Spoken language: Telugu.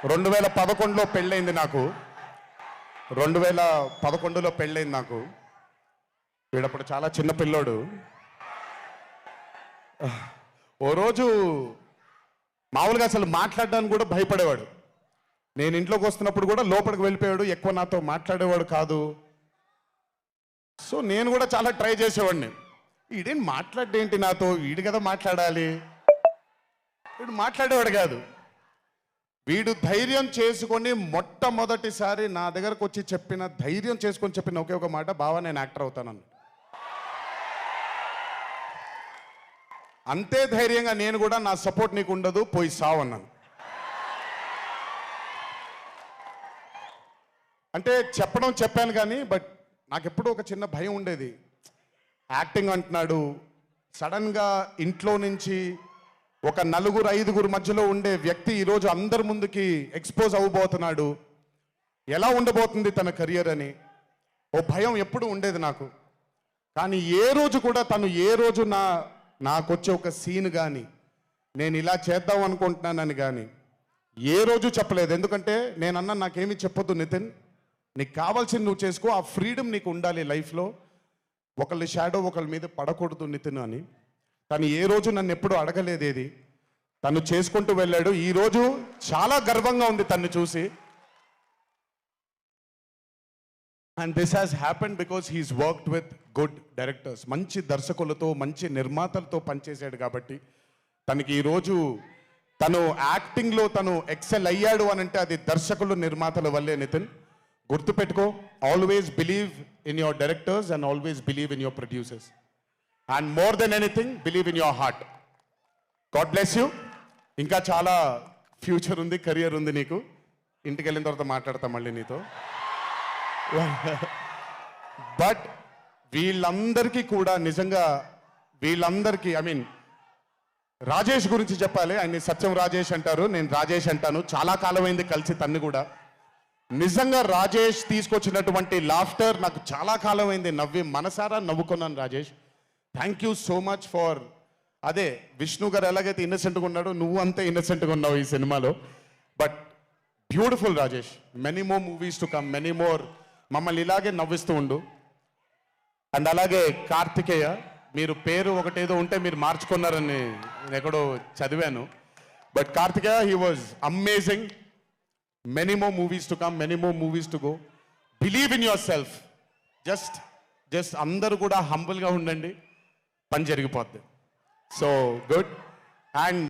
2011లో పెళ్ళైంది నాకు. 2011లో పెళ్ళైంది నాకు. వీడప్పుడు చాలా చిన్న పిల్లోడు. ఓ రోజు మామూలుగా అసలు మాట్లాడడానికి కూడా భయపడేవాడు. నేను ఇంట్లోకి వస్తున్నప్పుడు కూడా లోపలికి వెళ్ళిపోయాడు. ఎక్కువ నాతో మాట్లాడేవాడు కాదు. సో నేను కూడా చాలా ట్రై చేసేవాడిని. వీడేం మాట్లాడేంటి నాతో, వీడు కదా మాట్లాడాలి. వీడు మాట్లాడేవాడు కాదు. వీడు ధైర్యం చేసుకొని మొట్టమొదటిసారి నా దగ్గరకు వచ్చి ధైర్యం చేసుకొని చెప్పిన ఒకే ఒక మాట, బావా నేను యాక్టర్ అవుతానని. అంతే ధైర్యంగా నేను కూడా నా సపోర్ట్ నీకు ఉండదు, పోయి సావు అన్నాను. అంటే చెప్పాను కానీ బట్ నాకు ఎప్పుడూ ఒక చిన్న భయం ఉండేది. యాక్టింగ్ అంటున్నాడు, సడన్గా ఇంట్లో నుంచి ఒక 4-5 మధ్యలో ఉండే వ్యక్తి ఈరోజు అందరి ముందుకి ఎక్స్పోజ్ అవ్వబోతున్నాడు. ఎలా ఉండబోతుంది తన కెరియర్ అని ఓ భయం ఎప్పుడు ఉండేది నాకు. కానీ ఏ రోజు కూడా తను నాకొచ్చే ఒక సీన్ కానీ నేను ఇలా చేద్దాం అనుకుంటున్నానని కానీ ఏ రోజు చెప్పలేదు. ఎందుకంటే నేనన్నా నాకేమీ చెప్పొద్దు నితిన్, నీకు కావాల్సింది నువ్వు చేసుకో, ఆ ఫ్రీడమ్ నీకు ఉండాలి లైఫ్లో, ఒకళ్ళ షాడో ఒకళ్ళ మీద పడకూడదు నితిన్ అని. తను ఏ రోజు నన్ను ఎప్పుడు అడగలేదేది, తను చేసుకుంటూ వెళ్ళాడు. ఈరోజు చాలా గర్వంగా ఉంది తను చూసి. And this has happened because he's worked with good directors. మంచి దర్శకులతో మంచి నిర్మాతలతో పనిచేశాడు కాబట్టి తనకి ఈరోజు తను యాక్టింగ్లో తను ఎక్సెల్ అయ్యాడు అని అంటే అది దర్శకులు నిర్మాతల వల్లే నితిన్. గుర్తుపెట్టుకో, always believe in your directors and always believe in your producers. And more than anything believe in your heart. God bless you. ఇంకా చాలా ఫ్యూచర్ ఉంది, కెరియర్ ఉంది నీకు. ఇంటికి వెళ్ళిన తర్వాత మాట్లాడతాం మళ్ళీ నీతో. బట్ వీళ్ళందరికీ కూడా నిజంగా ఐ మీన్ రాజేష్ గురించి చెప్పాలి. ఆయన్ని సత్యం రాజేష్ అంటారు, నేను రాజేష్ అంటాను. చాలా కాలమైంది కలిసి తన్ని కూడా. నిజంగా రాజేష్ తీసుకొచ్చినటువంటి లాఫ్టర్ నాకు చాలా కాలమైంది, నవ్వి మనసారా నవ్వుకున్నాను. Rajesh, thank you so much for. అదే విష్ణు గారు ఎలాగైతే ఇన్నసెంట్గా ఉన్నాడో నువ్వు అంతే ఇన్నసెంట్గా ఉన్నావు ఈ సినిమాలో. But beautiful Rajesh. Many more movies to come, many more. మమ్మల్ని ఇలాగే నవ్విస్తూ ఉండు. అండ్ అలాగే కార్తికేయ, మీరు పేరు ఒకటేదో ఉంటే మీరు మార్చుకున్నారని నేను ఎక్కడో చదివాను. But Karthikeya, he was amazing. Many more movies to come, many more movies to go. Believe in yourself. Just అందరూ కూడా హంబుల్గా ఉండండి, పని జరిగిపోద్ది. So good. అండ్